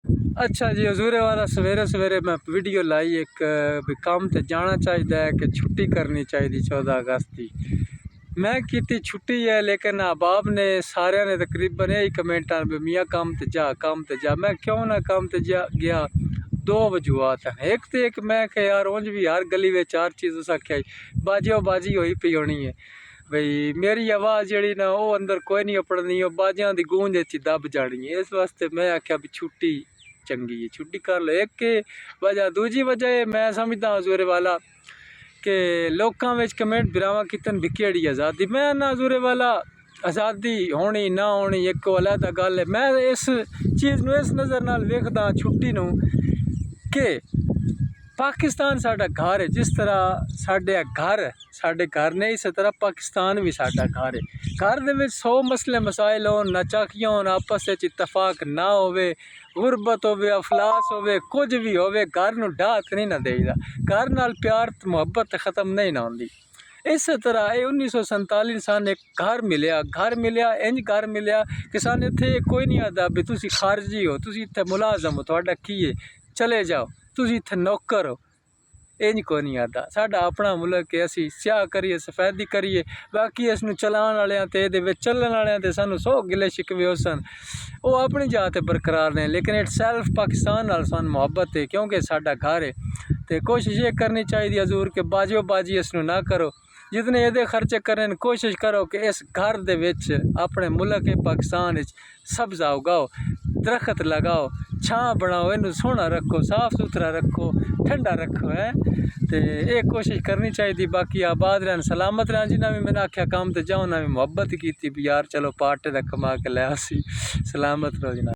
अच्छा जी, हजूरे वाला सवेरे सवेरे मैं वीडियो लाई एक भी काम ते जाना चाहिए कि छुट्टी करनी चाहिए 14 अगस्त की। मैं की छुट्टी है, लेकिन अहबाब ने सारे ने तकरीबन यही कमेंट भी मियाँ काम ते जा, काम ते जा। मैं क्यों ना काम ते जा गया, दो वजूहत हैं। एक तो एक मैं कि यार उंज भी हर गली में चार चीज़ उस आख्या बाजियो बाजी होई पी होनी है बई, मेरी आवाज़ जी ना वो अंदर कोई नहीं अपनी, बाजियां की गूंज दब जानी है। इस वास्ते मैं आख्या भी छुट्टी चंगी है, छुट्टी कर लो। एक वजह, दूजी वजह मैं समझदा हजूरे वाला कि लोगों में कमेंट बिरावा कितन भी केड़ी आज़ादी। मैं ना हजूरे वाला आज़ादी होनी ना होनी एक अलग गल है। मैं इस चीज़ में इस नज़र नाल वेखदा छुट्टी नूं कि पाकिस्तान साडा घर है। जिस तरह साडे घर ने, इस तरह पाकिस्तान भी साडा घर है। घर दे विच 100 मसले मसाइल हो, नाचाकियां हो, आपस में इतफाक ना होवे, गुरबत होवे, अफलास होवे, कुछ भी होवे, घर नूं ढाक नहीं ना देईदा। घर नाल प्यार मुहब्बत खत्म नहीं ना होंदी। इस तरह ये 1947 सन एक घर मिलिया इंज घर मिलिया कि सानू इत्थे कोई नहीं आता भी तुसी खारजी हो, तुसी इत्थे मुलाजम हो, तुहाडा की है, चले जाओ, तुसी इत्थे नौकर हो। इंज को नहीं आता। साडा अपना मुल्क है, असी स्याह करिए सफेदी करिए, बाकी इसनूं चलाण वालियां ते इहदे विच चलण वालियां ते सानू 100 गिले शिकवे हो सन, वो अपनी जगह ते बरकरार ने। लेकिन इट सैल्फ पाकिस्तान नाल सानू मुहब्बत है, क्योंकि साडा घर है। तो कोशिश ये करनी चाहिए हजूर के बाजियो बाजी इसनूं ना करो, जितने ये खर्चे करें कोशिश करो कि इस घर दे विच अपने मुल्क पाकिस्तान सब्ज़ा उगाओ, दरख्त लगाओ, छां बनाओ, इनू सोहना रखो, साफ सुथरा रखो, ठंडा रखो है। तो ये कोशिश करनी चाहिए। बाकी आबाद रहन, सलामत रहन। जिन्हें भी मैंने आख्या काम तो जाओ ना भी मुहब्बत की भी यार चलो पार्टे का कमा के लिया, सलामत रहो जनाब।